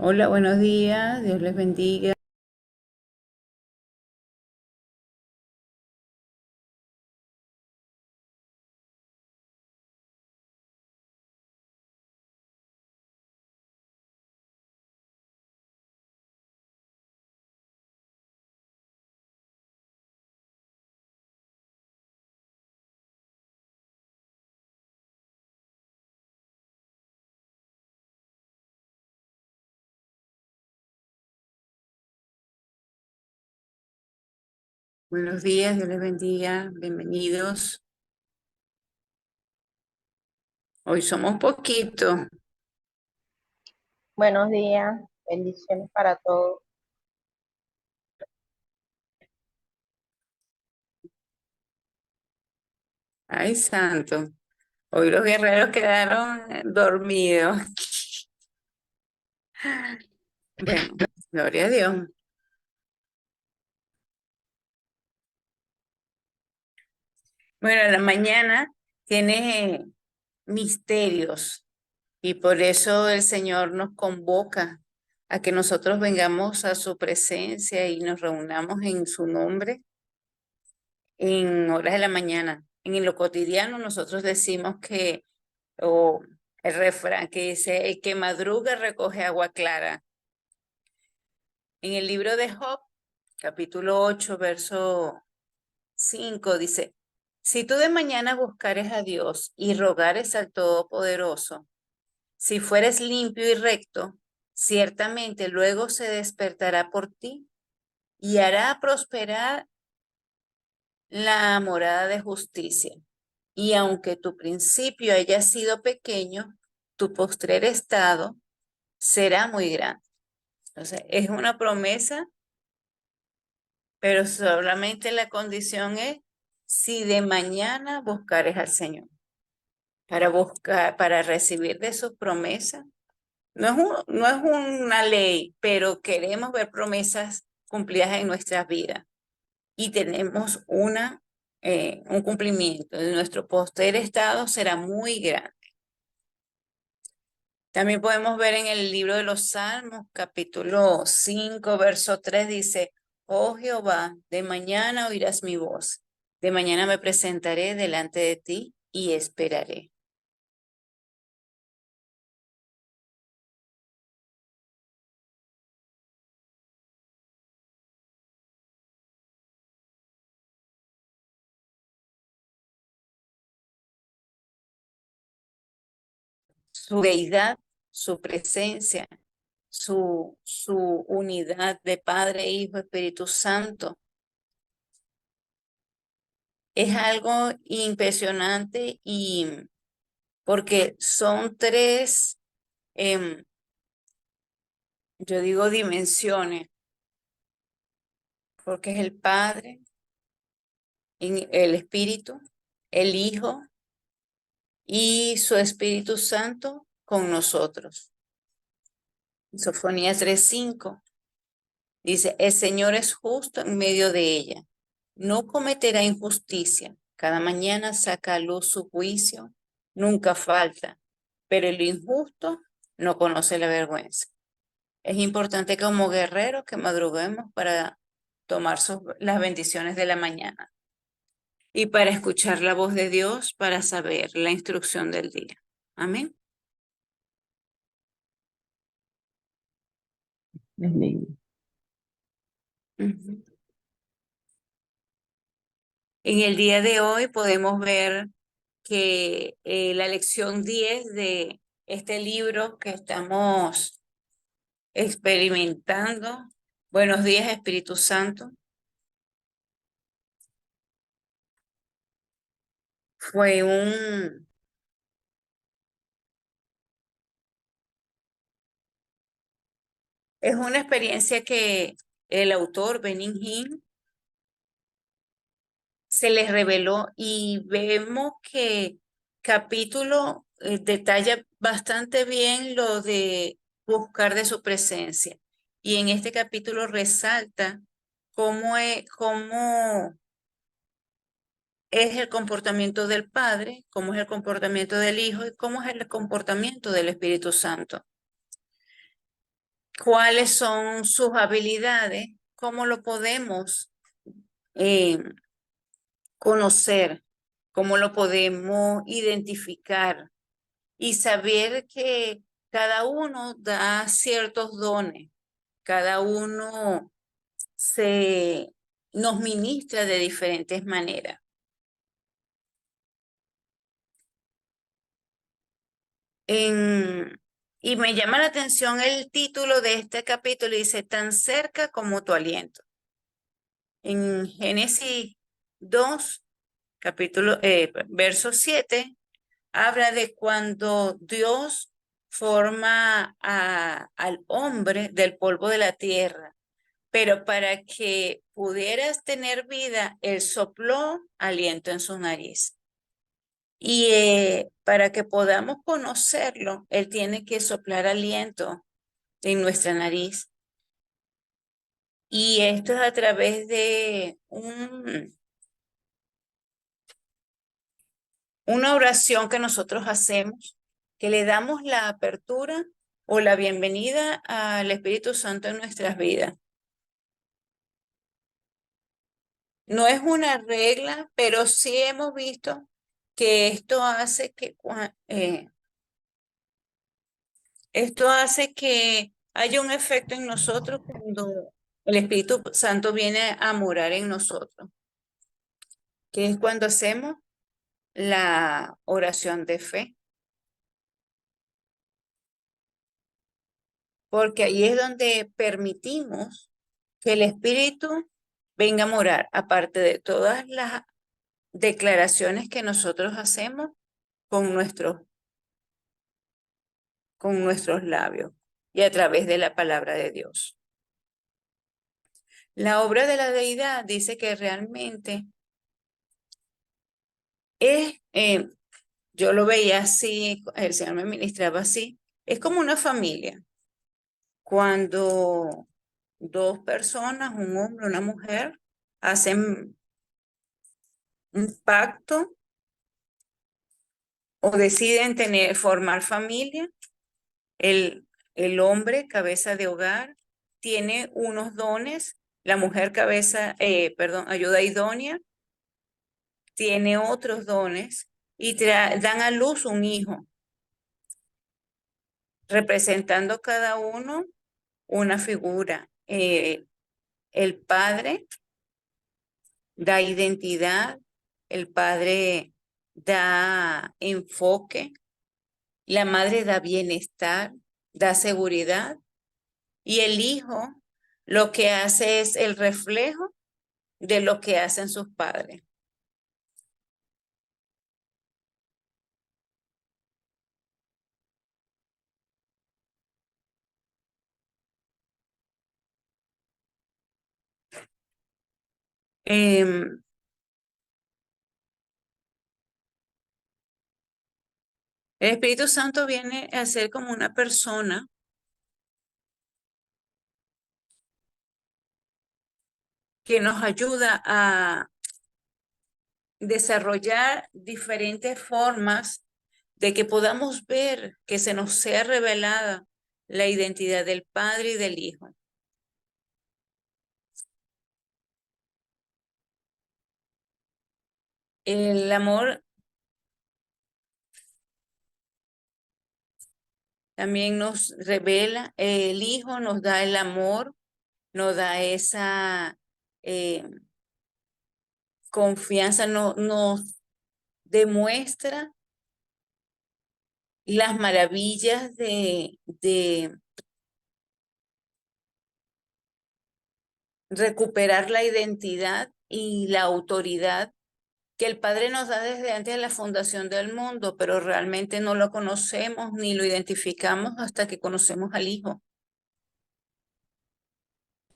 Hola, buenos días, Dios les bendiga. Buenos días, Dios les bendiga. Bienvenidos. Hoy somos poquitos. Buenos días, bendiciones para todos. Ay, santo. Hoy los guerreros quedaron dormidos. Bueno, gloria a Dios. Bueno, la mañana tiene misterios y por eso el Señor nos convoca a que nosotros vengamos a su presencia y nos reunamos en su nombre en horas de la mañana. En lo cotidiano nosotros decimos que, o el refrán que dice, el que madruga recoge agua clara. En el libro de Job, capítulo 8 verso 5 dice, si tú de mañana buscares a Dios y rogares al Todopoderoso, si fueres limpio y recto, ciertamente luego se despertará por ti y hará prosperar la morada de justicia. Y aunque tu principio haya sido pequeño, tu postrer estado será muy grande. O sea, es una promesa, pero solamente la condición es si de mañana buscares al Señor para buscar, para recibir de sus promesas. No es una ley, pero queremos ver promesas cumplidas en nuestras vidas y tenemos un cumplimiento. Nuestro postrer estado será muy grande. También podemos ver en el libro de los Salmos, capítulo 5 verso 3 dice, oh Jehová, de mañana oirás mi voz, de mañana me presentaré delante de ti y esperaré. Su deidad, su presencia, su unidad de Padre, Hijo, Espíritu Santo, es algo impresionante y porque son tres, em, yo digo dimensiones, porque es el Padre, en el Espíritu, el Hijo y su Espíritu Santo con nosotros. Sofonías 3:5 dice, el Señor es justo en medio de ella, no cometerá injusticia, cada mañana saca a luz su juicio, nunca falta, pero el injusto no conoce la vergüenza. Es importante como guerreros que madruguemos para tomar las bendiciones de la mañana y para escuchar la voz de Dios para saber la instrucción del día. Amén. Amén. Ujú. En el día de hoy podemos ver que la lección 10 de este libro que estamos experimentando, Buenos días Espíritu Santo, fue es una experiencia que el autor Benin Hinn se les reveló y vemos que capítulo detalla bastante bien lo de buscar de su presencia. Y en este capítulo resalta cómo es el comportamiento del Padre, cómo es el comportamiento del Hijo y cómo es el comportamiento del Espíritu Santo. cuáles son sus habilidades, cómo lo podemos eh, conocer, cómo lo podemos identificar y saber que cada uno da ciertos dones, cada uno se nos ministra de diferentes maneras. Y me llama la atención el título de este capítulo, dice, tan cerca como tu aliento. En Génesis 2 verso 7, habla de cuando Dios forma al hombre del polvo de la tierra, pero para que pudieras tener vida, Él sopló aliento en su nariz. Y para que podamos conocerlo, Él tiene que soplar aliento en nuestra nariz. Y esto es a través de una oración que nosotros hacemos, que le damos la apertura o la bienvenida al Espíritu Santo en nuestras vidas. No es una regla, pero sí hemos visto que esto hace que haya un efecto en nosotros cuando el Espíritu Santo viene a morar en nosotros, que es cuando hacemos la oración de fe, porque ahí es donde permitimos que el Espíritu venga a morar, aparte de todas las declaraciones que nosotros hacemos con con nuestros labios y a través de la palabra de Dios. La obra de la deidad dice que realmente yo lo veía así, el Señor me ministraba así, es como una familia. Cuando dos personas, un hombre, una mujer, hacen un pacto o deciden formar familia, el hombre, cabeza de hogar, tiene unos dones, la mujer ayuda idónea, tiene otros dones y dan a luz un hijo, representando cada uno una figura. El padre da identidad, el padre da enfoque, la madre da bienestar, da seguridad y el hijo lo que hace es el reflejo de lo que hacen sus padres. Em, el Espíritu Santo viene a ser como una persona que nos ayuda a desarrollar diferentes formas de que podamos ver que se nos sea revelada la identidad del Padre y del Hijo. El amor también nos revela, el Hijo nos da el amor, nos da esa eh, confianza, nos demuestra las maravillas de recuperar la identidad y la autoridad que el Padre nos da desde antes de la fundación del mundo, pero realmente no lo conocemos ni lo identificamos hasta que conocemos al Hijo.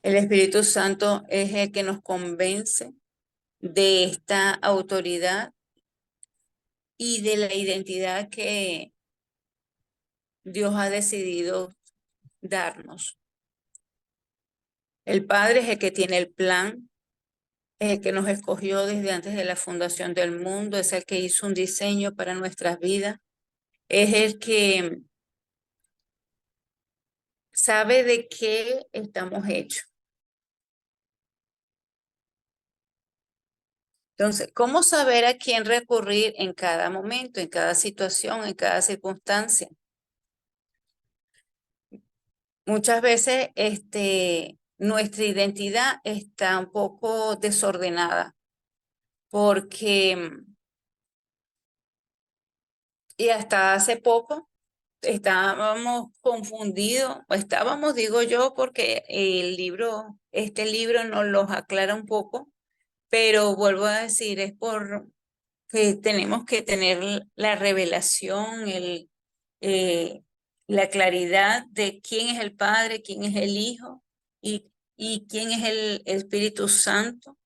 El Espíritu Santo es el que nos convence de esta autoridad y de la identidad que Dios ha decidido darnos. El Padre es el que tiene el plan, es el que nos escogió desde antes de la fundación del mundo, es el que hizo un diseño para nuestras vidas, es el que sabe de qué estamos hechos. Entonces, ¿cómo saber a quién recurrir en cada momento, en cada situación, en cada circunstancia? Muchas veces nuestra identidad está un poco desordenada porque, y hasta hace poco estábamos confundidos, o estábamos, digo yo, porque este libro nos los aclara un poco, pero vuelvo a decir, es por que tenemos que tener la revelación, eh, la claridad de quién es el Padre, quién es el Hijo y quién es el Espíritu Santo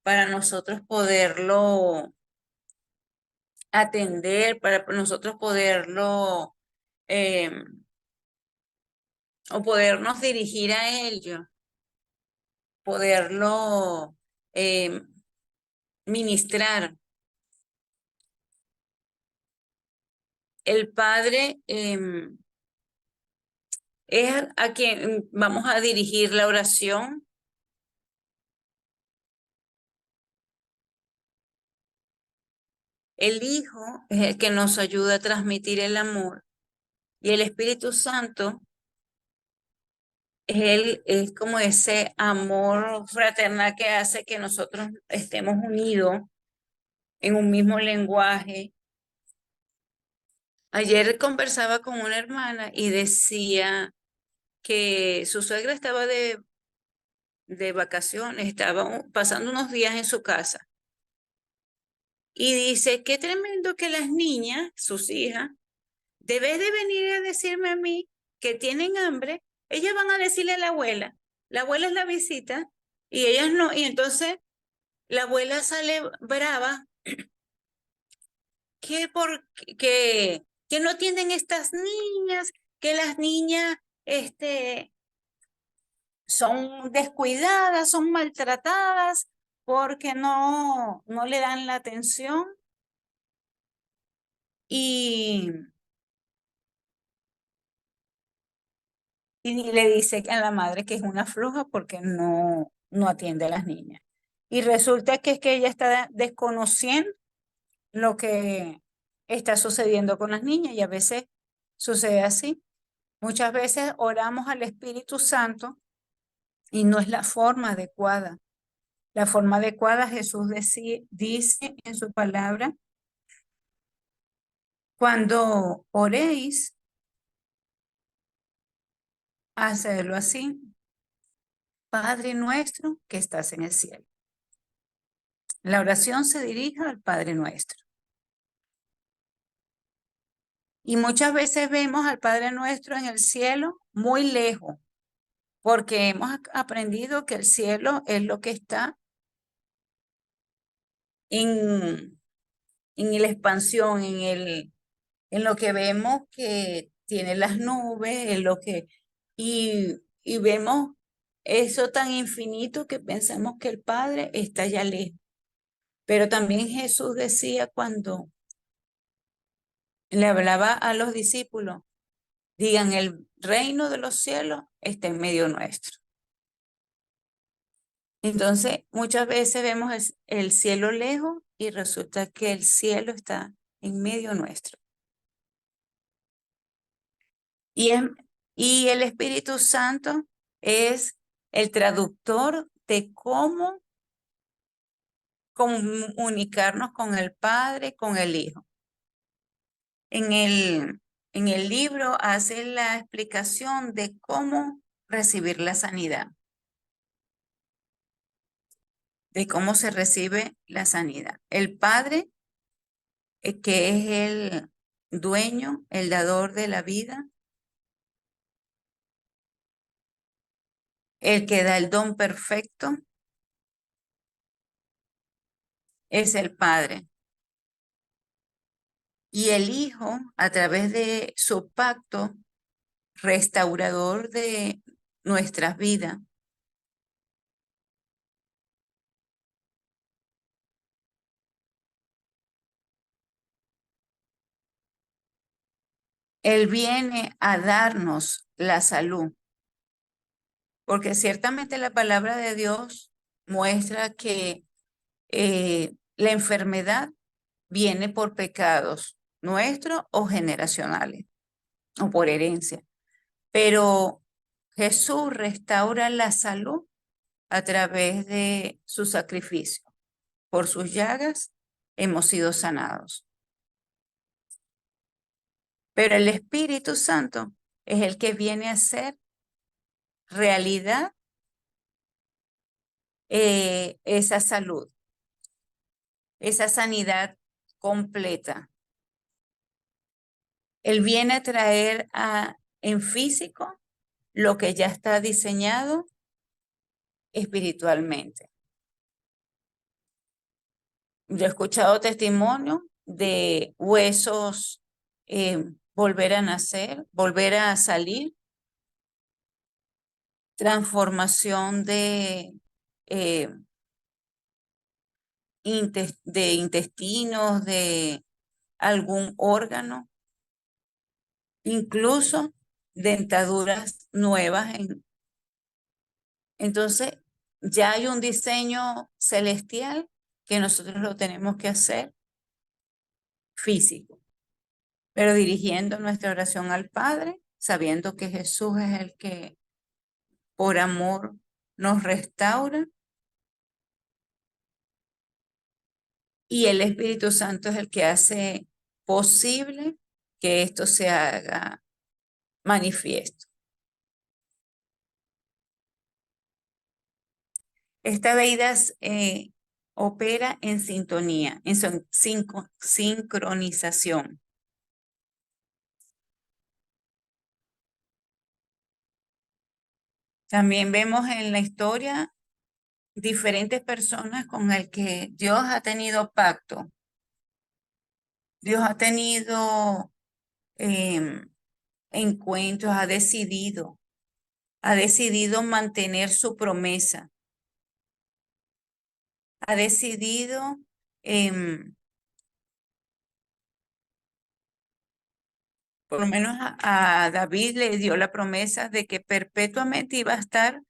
para nosotros poderlo atender, para nosotros poderlo eh, o podernos dirigir a ello, poderlo eh, ministrar. El Padre es a quien vamos a dirigir la oración. El Hijo es el que nos ayuda a transmitir el amor y el Espíritu Santo es como ese amor fraternal que hace que nosotros estemos unidos en un mismo lenguaje. Ayer conversaba con una hermana y decía que su suegra estaba de vacaciones, estaba pasando unos días en su casa. Y dice, qué tremendo que las niñas, sus hijas, debes de venir a decirme a mí que tienen hambre, ellas van a decirle a la abuela es la visita y ellas no, y entonces la abuela sale brava, que que no atienden estas niñas, que las niñas son descuidadas, son maltratadas porque no le dan la atención y, y le dice a la madre que es una floja porque no atiende a las niñas. Y resulta que es que ella está desconociendo lo que está sucediendo con las niñas y a veces sucede así. Muchas veces oramos al Espíritu Santo y no es la forma adecuada. La forma adecuada, Jesús dice en su palabra, cuando oréis, hacedlo así. Padre nuestro que estás en el cielo. La oración se dirige al Padre nuestro. Y muchas veces vemos al Padre nuestro en el cielo muy lejos, porque hemos aprendido que el cielo es lo que está en, en la expansión, en lo que vemos que tiene las nubes, y vemos eso tan infinito que pensamos que el Padre está allá lejos. Pero también Jesús decía cuando le hablaba a los discípulos, digan, el reino de los cielos está en medio nuestro. Entonces, muchas veces vemos el cielo lejos y resulta que el cielo está en medio nuestro. Y, y el Espíritu Santo es el traductor de cómo comunicarnos con el Padre, con el Hijo. En en el libro hace la explicación de cómo recibir la sanidad, de cómo se recibe la sanidad. El Padre, que es el dueño, el dador de la vida, el que da el don perfecto, es el Padre. Y el Hijo, a través de su pacto restaurador de nuestras vidas, Él viene a darnos la salud. porque ciertamente la palabra de Dios muestra que la enfermedad viene por pecados nuestros o generacionales o por herencia, pero Jesús restaura la salud a través de su sacrificio. Por sus llagas hemos sido sanados. Pero el Espíritu Santo es el que viene a hacer realidad esa salud, esa sanidad completa. Él viene a traer en físico lo que ya está diseñado espiritualmente. Yo he escuchado testimonio de huesos volver a nacer, volver a salir, transformación eh, de intestinos, de algún órgano, incluso dentaduras nuevas. Entonces, ya hay un diseño celestial que nosotros lo tenemos que hacer físico, pero dirigiendo nuestra oración al Padre, sabiendo que Jesús es el que por amor nos restaura y el Espíritu Santo es el que hace posible que esto se haga manifiesto. Esta deidad opera en sintonía, en sincronización. También vemos en la historia diferentes personas con el que Dios ha tenido pacto. Dios ha tenido encuentros, ha decidido mantener su promesa, ha decidido por lo menos a David le dio la promesa de que perpetuamente iba a estar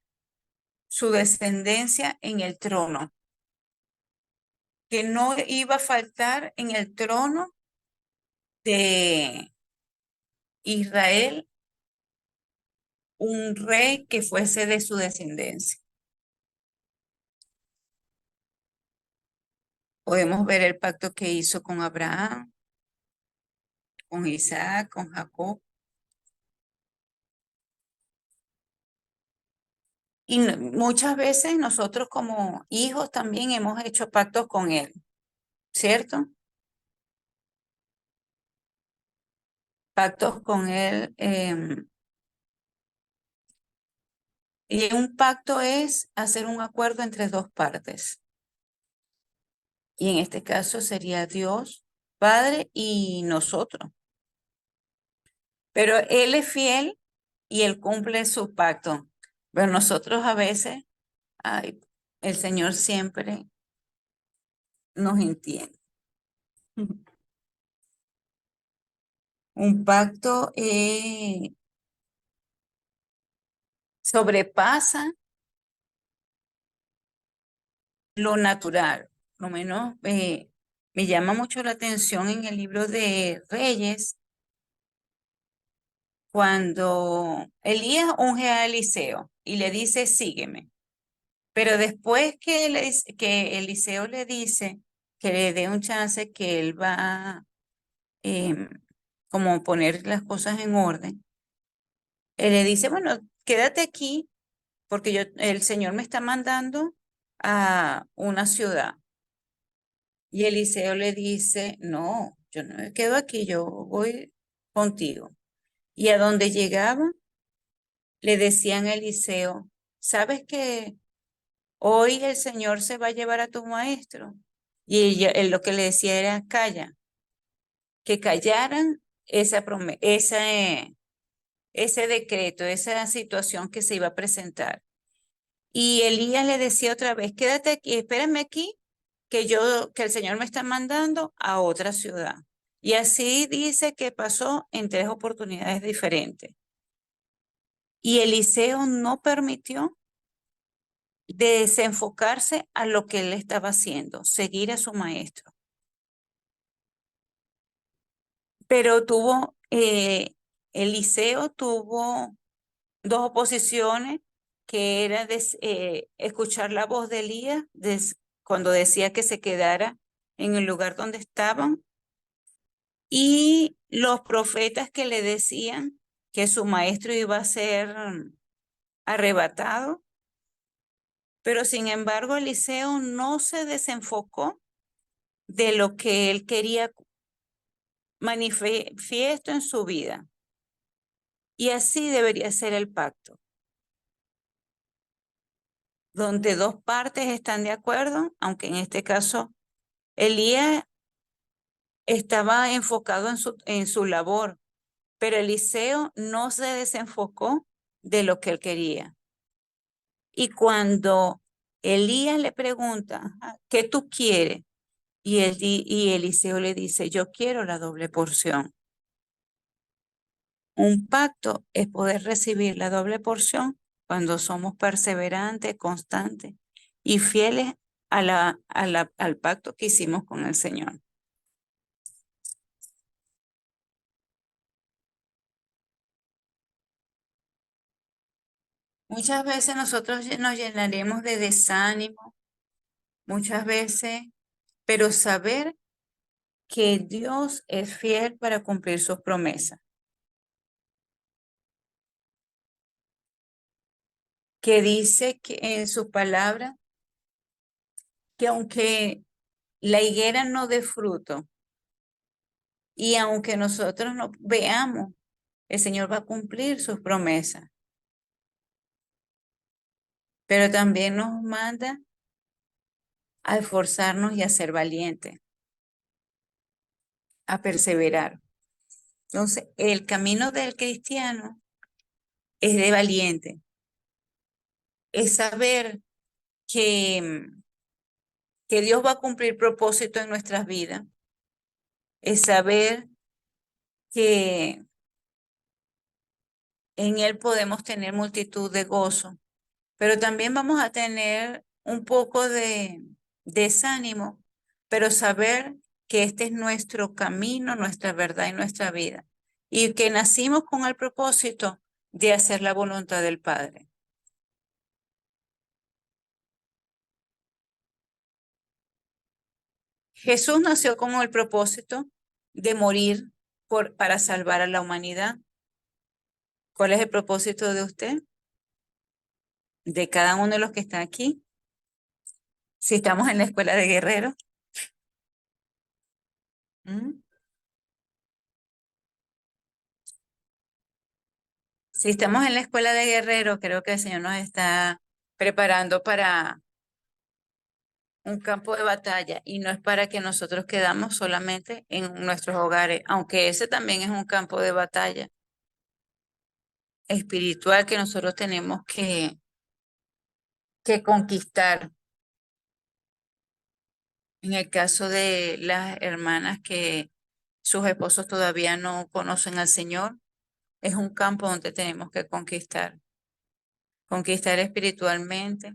su descendencia en el trono, que no iba a faltar en el trono de Israel un rey que fuese de su descendencia. Podemos ver el pacto que hizo con Abraham, con Isaac, con Jacob. Y muchas veces nosotros como hijos también hemos hecho pactos con él, ¿cierto? Pactos con él. Y un pacto es hacer un acuerdo entre dos partes. Y en este caso sería Dios, Padre y nosotros. Pero Él es fiel y Él cumple su pacto. Pero nosotros a veces, ay, el Señor siempre nos entiende. Un pacto sobrepasa lo natural. Por lo menos me llama mucho la atención en el libro de Reyes, cuando Elías unge a Eliseo y le dice, sígueme. Pero después que Eliseo le dice que le dé un chance, que él va em, como poner las cosas en orden, él le dice, bueno, quédate aquí porque el Señor me está mandando a una ciudad. Y Eliseo le dice, no, yo no me quedo aquí, yo voy contigo. Y a donde llegaba, le decían a Eliseo, ¿sabes que hoy el Señor se va a llevar a tu maestro? Y él lo que le decía era, calla, que callaran ese decreto, esa situación que se iba a presentar. Y Elías le decía otra vez, quédate aquí, espérame aquí, que el Señor me está mandando a otra ciudad. Y así dice que pasó en 3 oportunidades diferentes. Y Eliseo no permitió desenfocarse a lo que él estaba haciendo, seguir a su maestro. Pero Eliseo tuvo dos oposiciones, que era escuchar la voz de Elías cuando decía que se quedara en el lugar donde estaban, y los profetas que le decían que su maestro iba a ser arrebatado. Pero sin embargo, Eliseo no se desenfocó de lo que él quería manifiesto en su vida. Y así debería ser el pacto, donde dos partes están de acuerdo, aunque en este caso Elías estaba enfocado en su labor, pero Eliseo no se desenfocó de lo que él quería. Y cuando Elías le pregunta, ¿qué tú quieres? Y Eliseo le dice, yo quiero la doble porción. Un pacto es poder recibir la doble porción cuando somos perseverantes, constantes y fieles al pacto que hicimos con el Señor. Muchas veces nosotros nos llenaremos de desánimo, muchas veces, pero saber que Dios es fiel para cumplir sus promesas, que dice que en su palabra que aunque la higuera no dé fruto y aunque nosotros no veamos, el Señor va a cumplir sus promesas, pero también nos manda a esforzarnos y a ser valientes, a perseverar. Entonces, el camino del cristiano es de valiente, es saber que Dios va a cumplir propósito en nuestras vidas, es saber que en Él podemos tener multitud de gozo, pero también vamos a tener un poco de desánimo, pero saber que este es nuestro camino, nuestra verdad y nuestra vida, y que nacimos con el propósito de hacer la voluntad del Padre. Jesús nació con el propósito de morir para salvar a la humanidad. ¿Cuál es el propósito de usted? De cada uno de los que están aquí. Si estamos en la escuela de guerreros. ¿Mm? Si estamos en la escuela de guerreros, creo que el Señor nos está preparando para un campo de batalla, y no es para que nosotros quedamos solamente en nuestros hogares, aunque ese también es un campo de batalla espiritual que nosotros tenemos que conquistar. En el caso de las hermanas que sus esposos todavía no conocen al Señor, es un campo donde tenemos que conquistar espiritualmente,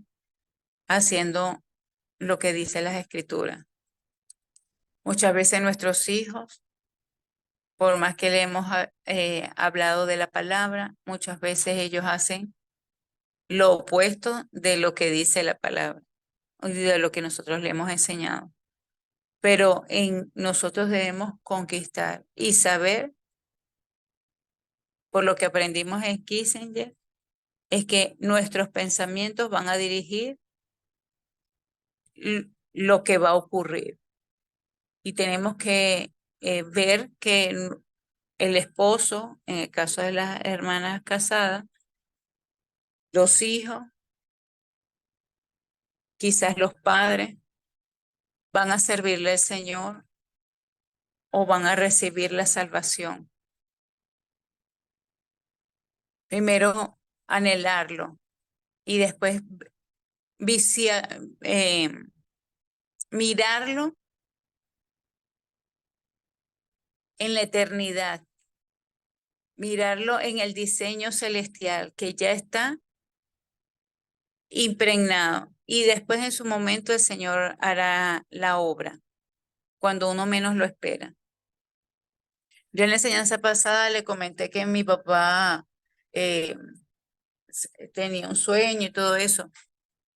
haciendo lo que dice las Escrituras. Muchas veces nuestros hijos, por más que le hemos hablado de la palabra, muchas veces ellos hacen lo opuesto de lo que dice la palabra y de lo que nosotros le hemos enseñado. Pero en nosotros debemos conquistar y saber, por lo que aprendimos en Kissinger, es que nuestros pensamientos van a dirigir lo que va a ocurrir. Y tenemos que ver que el esposo, en el caso de las hermanas casadas, los hijos, quizás los padres, van a servirle al Señor o van a recibir la salvación. Primero anhelarlo y después vicia- eh, mirarlo en la eternidad, mirarlo en el diseño celestial que ya está impregnado. Y después en su momento el Señor hará la obra, cuando uno menos lo espera. Yo en la enseñanza pasada le comenté que mi papá eh, tenía un sueño y todo eso.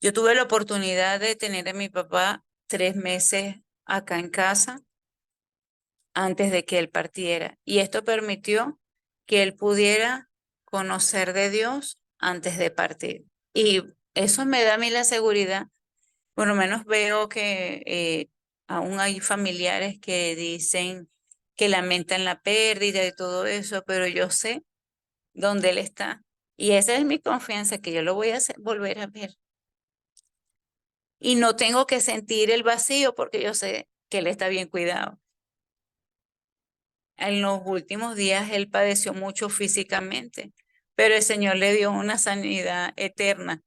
Yo tuve la oportunidad de tener a mi papá 3 meses acá en casa antes de que él partiera. Y esto permitió que él pudiera conocer de Dios antes de partir. Y eso me da a mí la seguridad. Por lo menos veo que aún hay familiares que dicen que lamentan la pérdida y todo eso, pero yo sé dónde él está. Y esa es mi confianza, que yo lo voy a volver a ver. Y no tengo que sentir el vacío porque yo sé que él está bien cuidado. En los últimos días él padeció mucho físicamente, pero el Señor le dio una sanidad eterna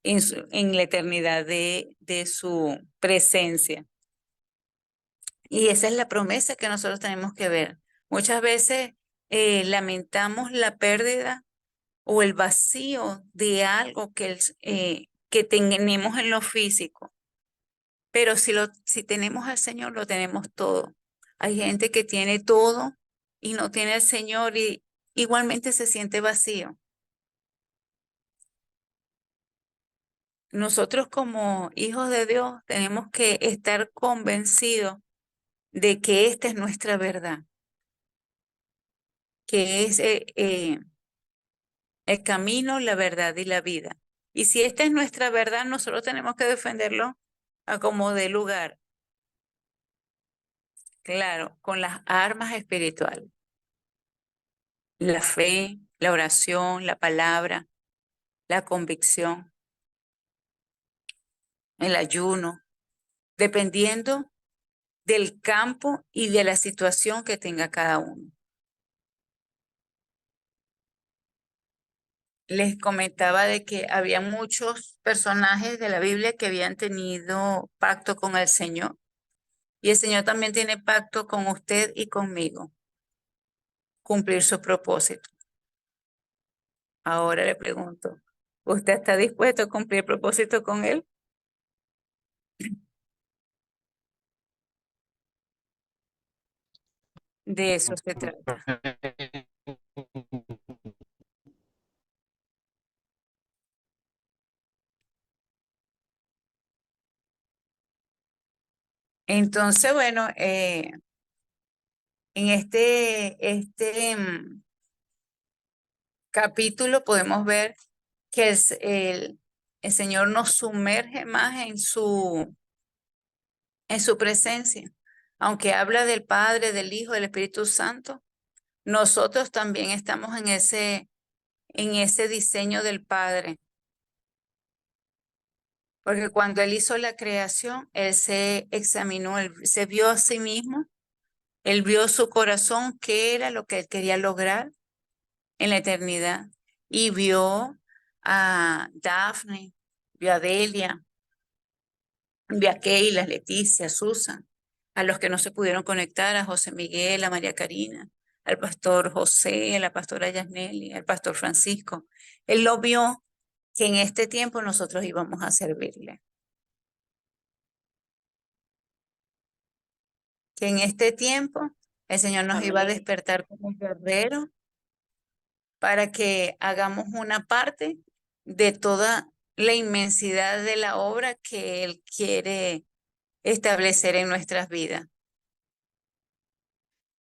en la eternidad de su presencia. Y esa es la promesa que nosotros tenemos que ver. Muchas veces lamentamos la pérdida o el vacío de algo que tenemos en lo físico, pero si tenemos al Señor, lo tenemos todo. Hay gente que tiene todo y no tiene al Señor y igualmente se siente vacío. Nosotros como hijos de Dios tenemos que estar convencidos de que esta es nuestra verdad, que es el camino, la verdad y la vida. Y si esta es nuestra verdad, nosotros tenemos que defenderlo a como dé lugar, claro, con las armas espirituales, la fe, la oración, la palabra, la convicción, el ayuno, dependiendo del campo y de la situación que tenga cada uno. Les comentaba de que había muchos personajes de la Biblia que habían tenido pacto con el Señor. Y el Señor también tiene pacto con usted y conmigo, cumplir su propósito. Ahora le pregunto, ¿usted está dispuesto a cumplir el propósito con Él? De eso se trata. Entonces, bueno, en este capítulo podemos ver que el Señor nos sumerge más en su presencia. Aunque habla del Padre, del Hijo, del Espíritu Santo, nosotros también estamos en ese diseño del Padre. Porque cuando Él hizo la creación, Él se examinó, Él se vio a sí mismo, Él vio su corazón, qué era lo que Él quería lograr en la eternidad. Y vio a Daphne, vio a Delia, vio a Keila, Leticia, Susan, a los que no se pudieron conectar, a José Miguel, a María Karina, al pastor José, a la pastora Yasneli, al pastor Francisco. Él lo vio que en este tiempo nosotros íbamos a servirle. Que en este tiempo el Señor nos iba a Amén. despertar como guerreros para que hagamos una parte de toda la inmensidad de la obra que Él quiere establecer en nuestras vidas.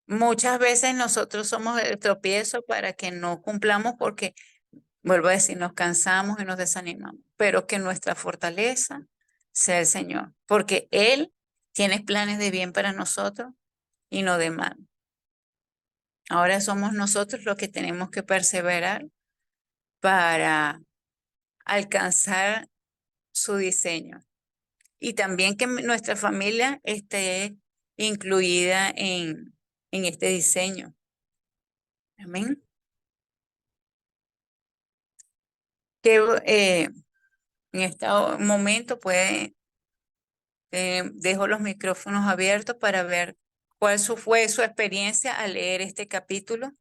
Muchas veces nosotros somos el tropiezo para que no cumplamos porque, vuelvo a decir, nos cansamos y nos desanimamos, pero que nuestra fortaleza sea el Señor, porque Él tiene planes de bien para nosotros y no de mal. Ahora somos nosotros los que tenemos que perseverar para alcanzar su diseño y también que nuestra familia esté incluida en este diseño. Amén. Que en este momento dejo los micrófonos abiertos para ver cuál fue su experiencia al leer este capítulo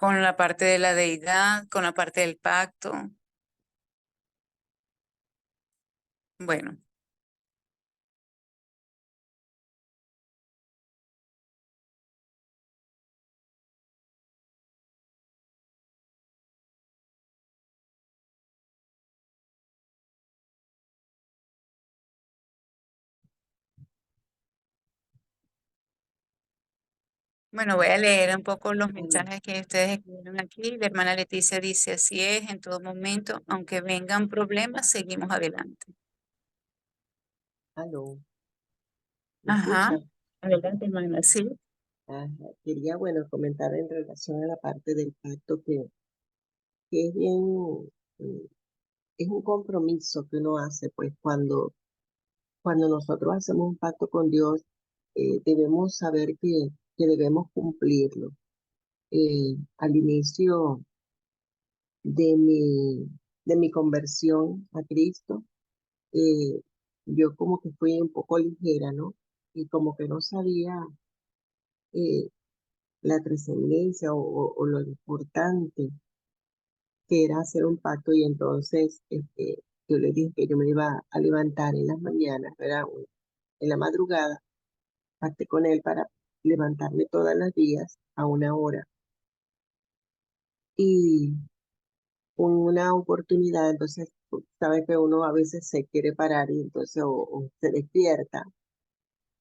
con la parte de la deidad, con la parte del pacto. Bueno, bueno, voy a leer un poco los Aló, mensajes que ustedes escribieron aquí. La hermana Leticia dice, así es, en todo momento, aunque vengan problemas, seguimos adelante. aló, ¿me Ajá, escucha? adelante, hermana, sí. Ajá. Quería, bueno, comentar en relación a la parte del pacto que es bien, mm, es un compromiso que uno hace, pues cuando nosotros hacemos un pacto con Dios, debemos saber que debemos cumplirlo. Al inicio de mi conversión a Cristo, eh, yo como que fui un poco ligera, ¿no? Y como que no sabía eh, la trascendencia o lo importante que era hacer un pacto y entonces yo le dije que yo me iba a levantar en las mañanas, era en la madrugada, pacté con él para levantarme todas las días a una hora y una oportunidad, entonces sabe que uno a veces se quiere parar y entonces o se despierta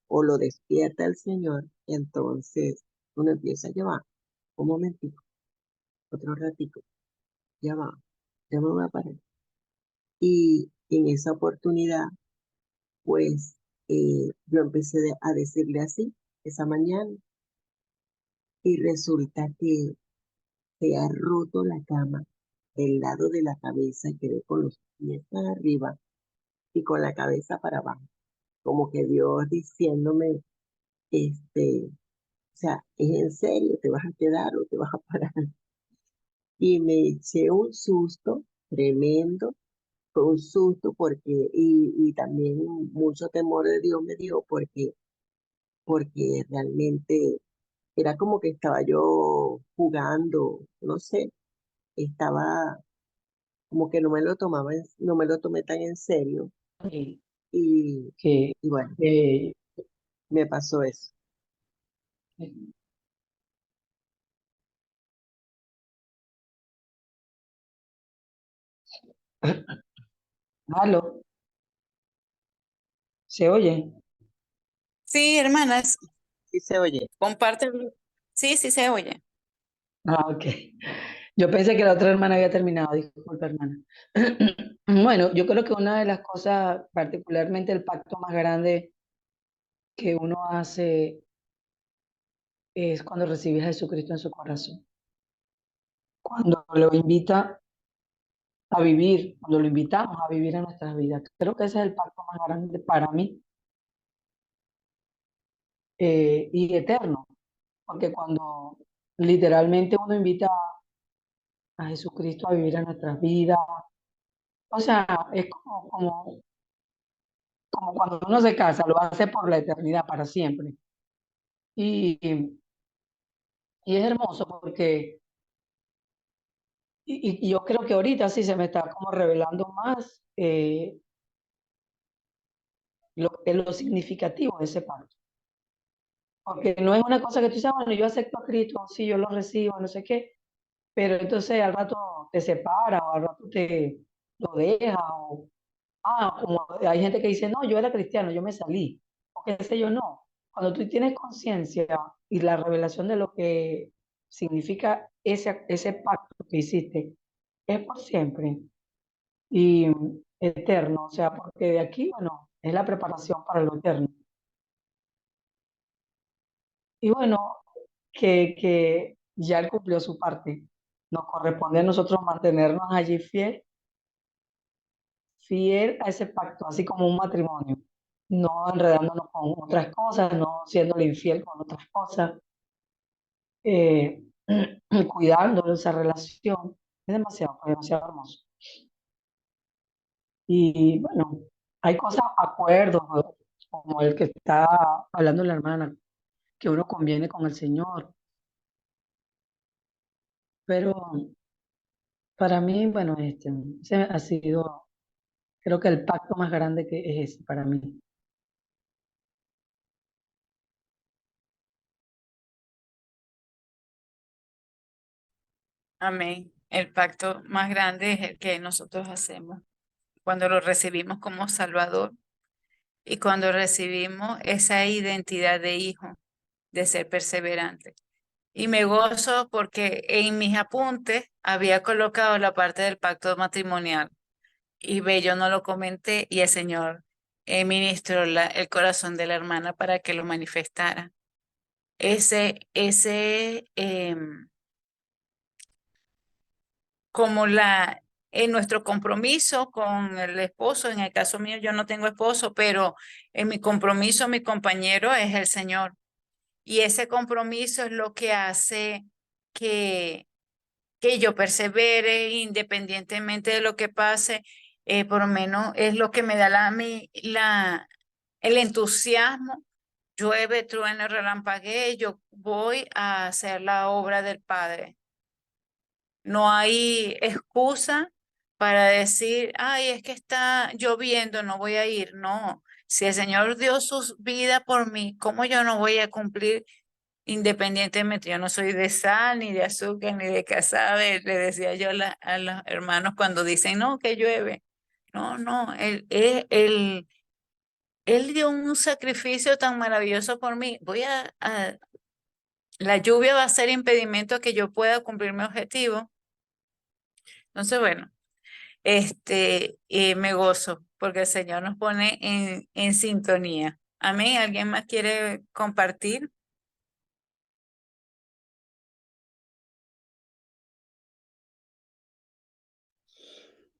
o lo despierta el Señor, y entonces uno empieza a llevar un momentico, otro ratico, ya va, ya me voy a parar. Y en esa oportunidad, pues yo empecé a decirle así esa mañana y resulta que se ha roto la cama del lado de la cabeza y quedé con los pies para arriba y con la cabeza para abajo, como que Dios diciéndome, o sea, ¿es en serio? ¿Te vas a quedar o te vas a parar? Y me eché un susto tremendo, fue un susto porque, y también mucho temor de Dios me dio porque realmente era como que estaba yo jugando, no sé, estaba como que no me lo tomaba, no me lo tomé tan en serio que, y, que, y bueno, que- me pasó eso. aló, ¿se oye? Sí, hermanas, Sí se oye. compártelo. Sí, sí se oye. Ah, ok. Yo pensé que la otra hermana había terminado, disculpa, hermana. Bueno, yo creo que una de las cosas, particularmente el pacto más grande que uno hace es cuando recibe a Jesucristo en su corazón. Cuando lo invita a vivir, cuando lo invitamos a vivir en nuestras vidas. Creo que ese es el pacto más grande para mí y eterno, porque cuando literalmente uno invita a Jesucristo a vivir en nuestras vidas. O sea, es como cuando uno se casa, lo hace por la eternidad, para siempre. Y es hermoso porque, y yo creo que ahorita sí se me está como revelando más lo significativo de ese pacto. Porque no es una cosa que tú dices, bueno, yo acepto a Cristo, sí, yo lo recibo, no sé qué, pero entonces al rato te separa o al rato te lo deja como hay gente que dice, no, yo era cristiano, yo me salí, o qué sé yo, no. Cuando tú tienes conciencia y la revelación de lo que significa ese pacto que hiciste, es por siempre y eterno, o sea, porque de aquí, bueno, es la preparación para lo eterno. Y bueno, que ya él cumplió su parte. Nos corresponde a nosotros mantenernos allí fiel a ese pacto, así como un matrimonio, no enredándonos con otras cosas, no siéndole infiel con otras cosas, eh, cuidando de esa relación. Es demasiado hermoso. Y bueno, hay cosas, acuerdos, ¿no? Como el que está hablando la hermana, que uno conviene con el Señor. Pero para mí, bueno, ese ha sido, creo que el pacto más grande que es ese para mí. Amén. El pacto más grande es el que nosotros hacemos cuando lo recibimos como Salvador y cuando recibimos esa identidad de hijo, de ser perseverante. Y me gozo porque en mis apuntes había colocado la parte del pacto matrimonial y ve, yo no lo comenté y el Señor ministró el corazón de la hermana para que lo manifestara. Ese, como en nuestro compromiso con el esposo, en el caso mío yo no tengo esposo, pero en mi compromiso mi compañero es el Señor. Y ese compromiso es lo que hace que, que yo persevere independientemente de lo que pase, por lo menos es lo que me da el entusiasmo. Llueve, truene, relampaguee, yo voy a hacer la obra del Padre. No hay excusa para decir, ay, es que está lloviendo, no voy a ir. No, si el Señor dio su vida por mí, ¿cómo yo no voy a cumplir independientemente? Yo no soy de sal, ni de azúcar, ni de casabe, le decía yo a los hermanos cuando dicen, no, que llueve. No, no, él dio un sacrificio tan maravilloso por mí. La lluvia va a ser impedimento a que yo pueda cumplir mi objetivo. Entonces, bueno. Me gozo porque el Señor nos pone en sintonía. Amén. ¿Alguien más quiere compartir?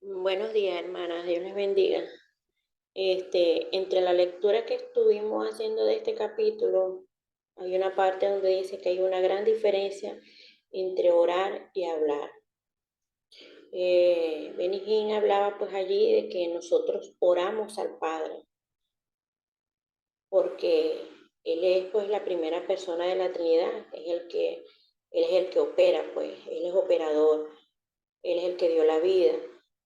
Buenos días, hermanas, Dios les bendiga. Entre la lectura que estuvimos haciendo de este capítulo, hay una parte donde dice que hay una gran diferencia entre orar y hablar. Benny Hinn hablaba pues allí de que nosotros oramos al Padre, porque Él es pues la primera persona de la Trinidad, Él es el que opera, pues, Él es operador. Él es el que dio la vida,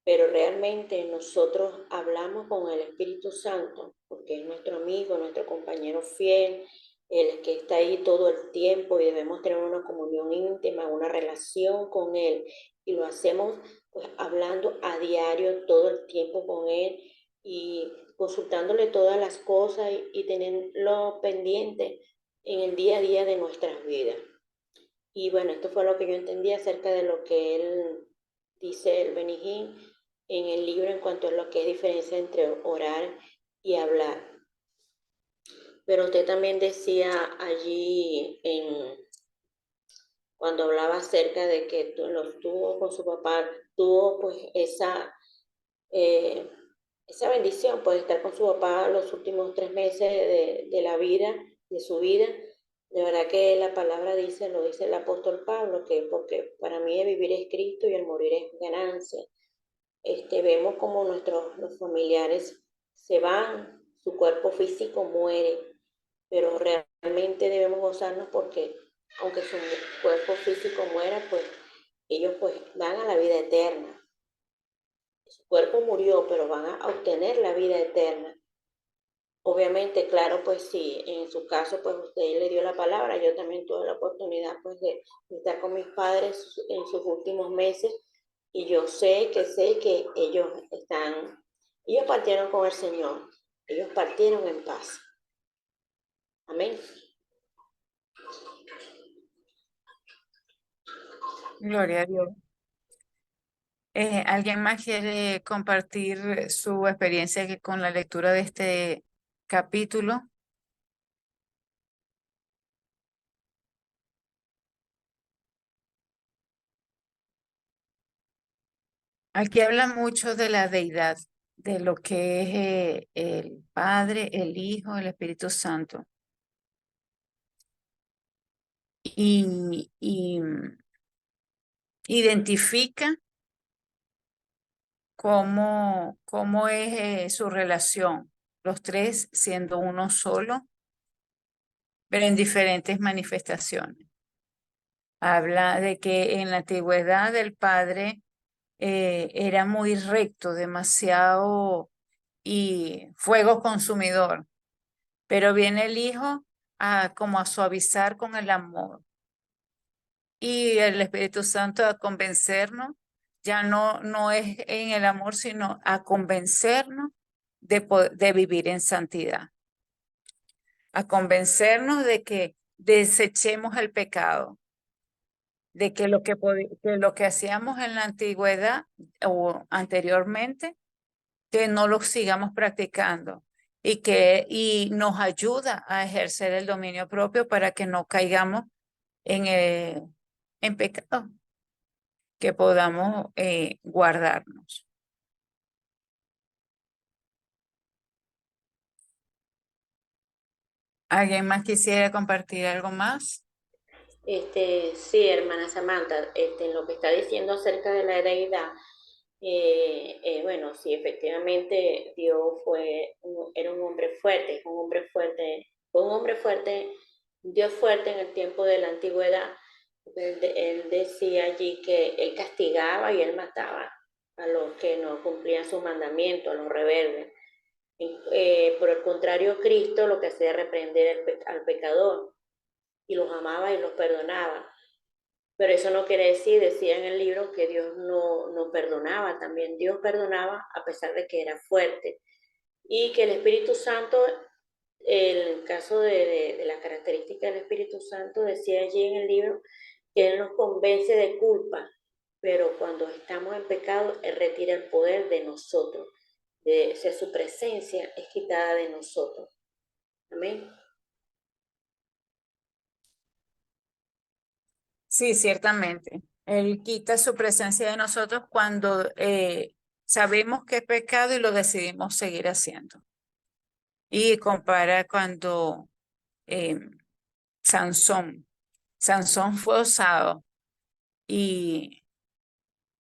pero realmente nosotros hablamos con el Espíritu Santo, porque es nuestro amigo, nuestro compañero fiel, el que está ahí todo el tiempo y debemos tener una comunión íntima, una relación con Él. Y lo hacemos pues hablando a diario todo el tiempo con Él y consultándole todas las cosas y tenerlo pendiente en el día a día de nuestras vidas. Y bueno, esto fue lo que yo entendí acerca de lo que él dice, el Benny Hinn, en el libro en cuanto a lo que es diferencia entre orar y hablar. Pero usted también decía allí, cuando hablaba acerca de que los tuvo con su papá, tuvo pues eh, esa bendición, pues estar con su papá los últimos 3 meses de la vida, de su vida. De verdad que la palabra dice, lo dice el apóstol Pablo, que porque para mí el vivir es Cristo y el morir es ganancia. Vemos como los familiares se van, su cuerpo físico muere, pero realmente debemos gozarnos porque aunque su cuerpo físico muera, pues ellos pues van a la vida eterna. Su cuerpo murió, pero van a obtener la vida eterna. Obviamente, claro, pues sí, en su caso, pues usted le dio la palabra, yo también tuve la oportunidad pues de estar con mis padres en sus últimos meses y yo sé que ellos partieron con el Señor, ellos partieron en paz. Amén. Gloria a Dios. ¿Alguien más quiere compartir su experiencia con la lectura de este capítulo? Aquí habla mucho de la deidad, de lo que es el Padre, el Hijo, el Espíritu Santo. Y identifica cómo es su relación, los tres siendo uno solo, pero en diferentes manifestaciones. Habla de que en la antigüedad el padre era muy recto, demasiado y fuego consumidor, pero viene el hijo a como a suavizar con el amor y el Espíritu Santo a convencernos, ya no es en el amor, sino a convencernos de vivir en santidad, a convencernos de que desechemos el pecado, de que que lo que hacíamos en la antigüedad o anteriormente, que no lo sigamos practicando y nos ayuda a ejercer el dominio propio para que no caigamos en pecado, que podamos guardarnos. ¿Alguien más quisiera compartir algo más? Sí, hermana Samantha, en lo que está diciendo acerca de la deidad, bueno, sí, efectivamente Dios era un hombre fuerte, fue un hombre fuerte, Dios fuerte en el tiempo de la antigüedad. Él decía allí que él castigaba y él mataba a los que no cumplían sus mandamientos, a los rebeldes. Por el contrario, Cristo lo que hacía era reprender al pecador y los amaba y los perdonaba. Pero eso no quiere decir, decía en el libro, que Dios no perdonaba. También Dios perdonaba a pesar de que era fuerte. Y que el Espíritu Santo, en el caso de las características del Espíritu Santo, decía allí en el libro que Él nos convence de culpa, pero cuando estamos en pecado, Él retira el poder de nosotros. O sea, su presencia es quitada de nosotros. Amén. Sí, ciertamente. Él quita su presencia de nosotros cuando sabemos que es pecado y lo decidimos seguir haciendo. Y compara cuando eh, Sansón, Sansón fue osado y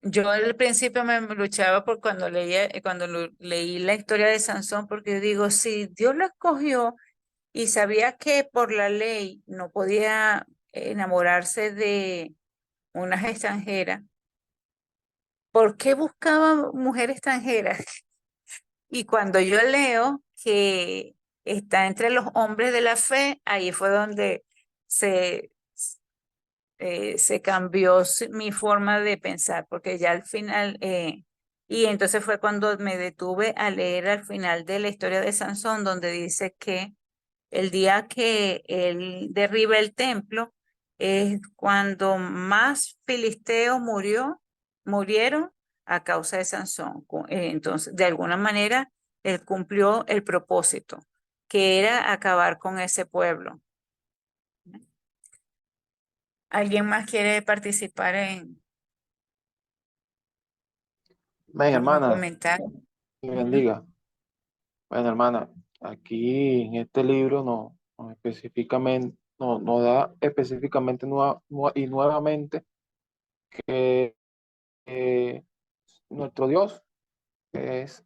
yo al principio me luchaba por cuando leí la historia de Sansón, porque yo digo, si Dios lo escogió y sabía que por la ley no podía enamorarse de unas extranjeras, ¿por qué buscaba mujer extranjera? Y cuando yo leo que está entre los hombres de la fe, ahí fue donde se, se cambió mi forma de pensar, porque ya al final, y entonces fue cuando me detuve a leer al final de la historia de Sansón, donde dice que el día que él derriba el templo es cuando más filisteos murieron a causa de Sansón. Entonces, de alguna manera, él cumplió el propósito, que era acabar con ese pueblo. ¿Alguien más quiere participar en Ven, algún hermana, comentario? que Ujú. bendiga. Bueno, hermana, aquí en este libro nos da específicamente y nuevamente que nuestro Dios es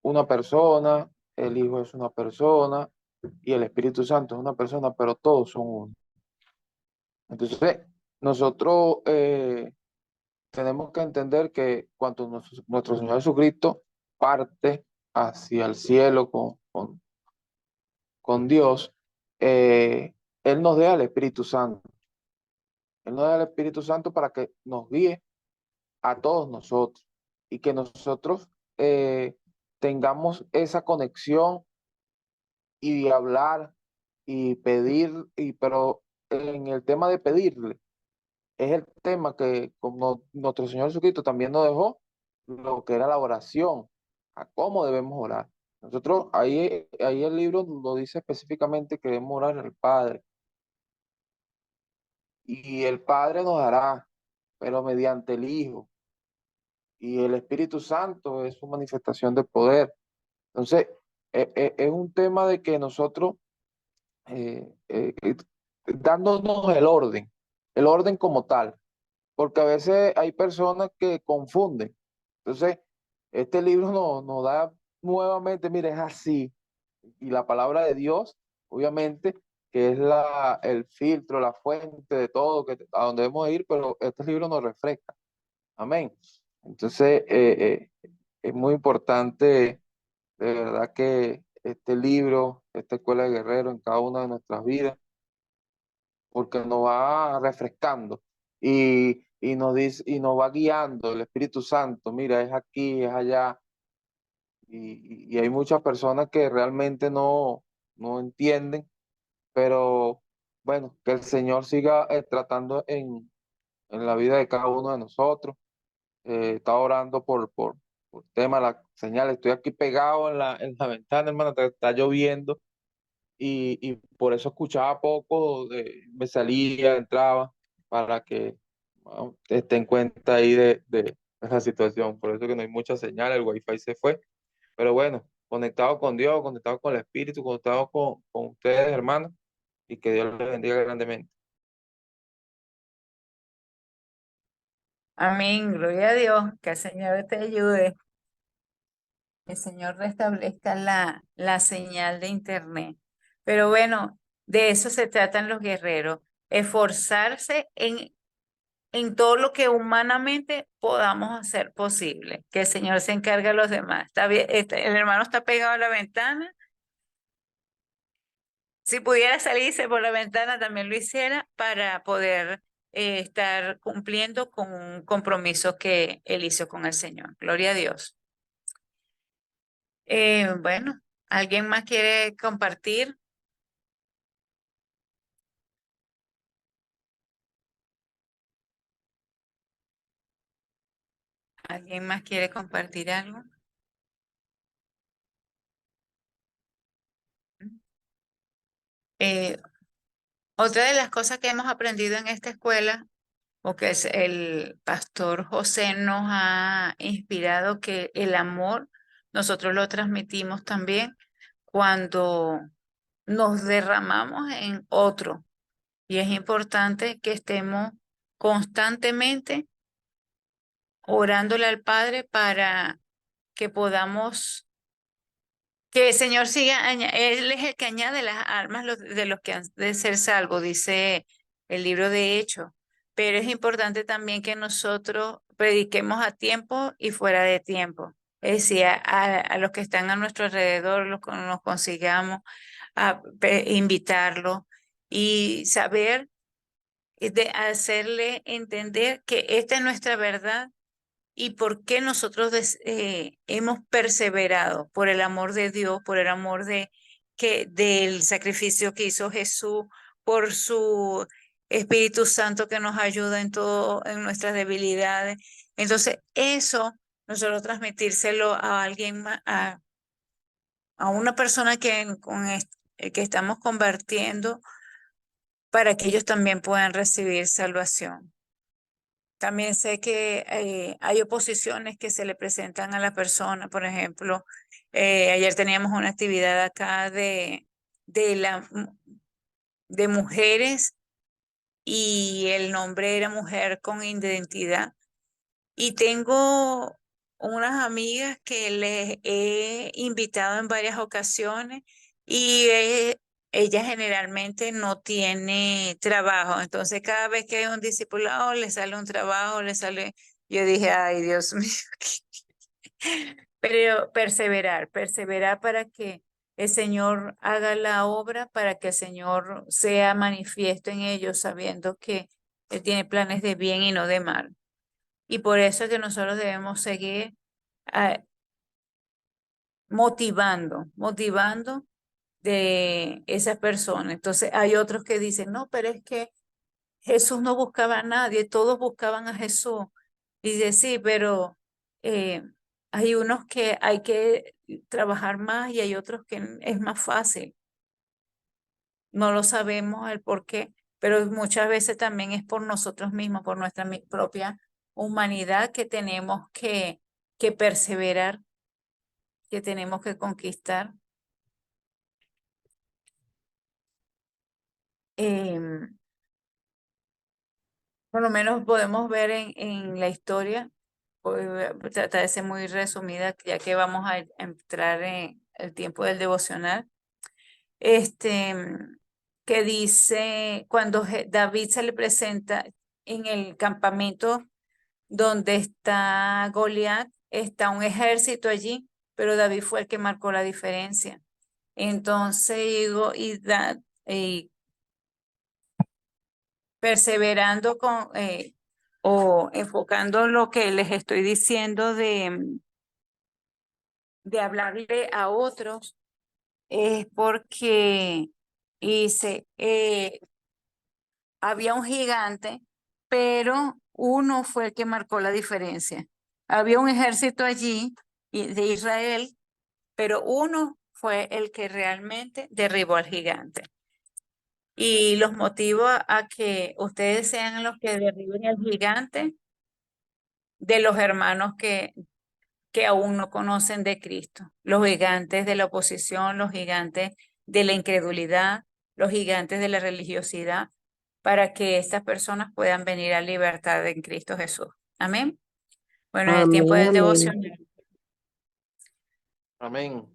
una persona, el Hijo es una persona y el Espíritu Santo es una persona, pero todos son uno. Entonces, nosotros tenemos que entender que cuando nuestro Señor Jesucristo parte hacia el cielo con Dios, Él nos da el Espíritu Santo. Él nos da el Espíritu Santo para que nos guíe a todos nosotros y que nosotros tengamos esa conexión y hablar y pedir, pero en el tema de pedirle, es el tema que como nuestro Señor Jesucristo también nos dejó lo que era la oración, a cómo debemos orar. Nosotros, ahí el libro lo dice específicamente que debemos orar al Padre. Y el Padre nos dará, pero mediante el Hijo. Y el Espíritu Santo es su manifestación de poder. Entonces, es un tema de que nosotros, eh, eh, eh, dándonos el orden como tal, porque a veces hay personas que confunden. Entonces, este libro nos da nuevamente, mire, es así. Y la palabra de Dios, obviamente, que es el filtro, la fuente de todo, a donde debemos ir, pero este libro nos refresca. Amén. Entonces, es muy importante, de verdad, que este libro, esta escuela de guerreros en cada una de nuestras vidas, porque nos va refrescando y nos dice, y nos va guiando el Espíritu Santo. Mira, es aquí, es allá. Y hay muchas personas que realmente no entienden, pero bueno, que el Señor siga tratando en la vida de cada uno de nosotros. Estaba orando por tema de la señal. Estoy aquí pegado en la ventana, hermano, está lloviendo y por eso escuchaba poco, me salía, entraba, para que bueno, esté en cuenta ahí de la situación. Por eso que no hay mucha señal, el wifi se fue. Pero bueno, conectado con Dios, conectado con el Espíritu, conectado con ustedes, hermanos, y que Dios les bendiga grandemente. Amén, gloria a Dios, que el Señor te ayude, que el Señor restablezca la señal de internet. Pero bueno, de eso se tratan los guerreros, esforzarse en todo lo que humanamente podamos hacer posible, que el Señor se encargue a los demás. Está bien, el hermano está pegado a la ventana. Si pudiera salirse por la ventana, también lo hiciera para poder estar cumpliendo con un compromiso que él hizo con el Señor. Gloria a Dios. Bueno, ¿alguien más quiere compartir? ¿Alguien más quiere compartir algo? Eh, Otra de las cosas que hemos aprendido en esta escuela, o que es el pastor José nos ha inspirado, que el amor nosotros lo transmitimos también cuando nos derramamos en otro. Y es importante que estemos constantemente orándole al Padre para que podamos, que el Señor siga, Él es el que añade las almas de los que han de ser salvos, dice el libro de Hechos. Pero es importante también que nosotros prediquemos a tiempo y fuera de tiempo. Es decir, a los que están a nuestro alrededor, los que nos consigamos, invitarlos y saber de hacerle entender que esta es nuestra verdad y por qué nosotros hemos perseverado por el amor de Dios, por el amor del sacrificio que hizo Jesús, por su Espíritu Santo que nos ayuda en todo, en nuestras debilidades. Entonces, eso nosotros transmitírselo a alguien más, a una persona que estamos convirtiendo para que ellos también puedan recibir salvación. También sé que hay oposiciones que se le presentan a la persona. Por ejemplo, ayer teníamos una actividad acá de mujeres y el nombre era mujer con identidad. Y tengo unas amigas que les he invitado en varias ocasiones y ella generalmente no tiene trabajo. Entonces, cada vez que hay un discipulado, le sale un trabajo, le sale. Yo dije, ay, Dios mío. Pero perseverar para que el Señor haga la obra, para que el Señor sea manifiesto en ellos, sabiendo que Él tiene planes de bien y no de mal. Y por eso es que nosotros debemos seguir motivando de esas personas. Entonces hay otros que dicen, no, pero es que Jesús no buscaba a nadie, todos buscaban a Jesús. Y dice, sí, pero eh, hay unos que hay que trabajar más y hay otros que es más fácil. No lo sabemos el por qué, pero muchas veces también es por nosotros mismos, por nuestra propia humanidad que tenemos que perseverar, que tenemos que conquistar. Em, por lo menos podemos ver en la historia, tratar de ser muy resumida, ya que vamos a entrar en el tiempo del devocional. Este, que dice, cuando David se le presenta en el campamento donde está Goliat, está un ejército allí, pero David fue el que marcó la diferencia. Entonces, digo, y perseverando o enfocando lo que les estoy diciendo de hablarle a otros, es porque dice, había un gigante, pero uno fue el que marcó la diferencia. Había un ejército allí de Israel, pero uno fue el que realmente derribó al gigante. Y los motivo a que ustedes sean los que derriben al gigante de los hermanos que aún no conocen de Cristo, los gigantes de la oposición, los gigantes de la incredulidad, los gigantes de la religiosidad, para que estas personas puedan venir a libertad en Cristo Jesús. Amén. Bueno, en el tiempo Amén, del amén. devoción. Amén.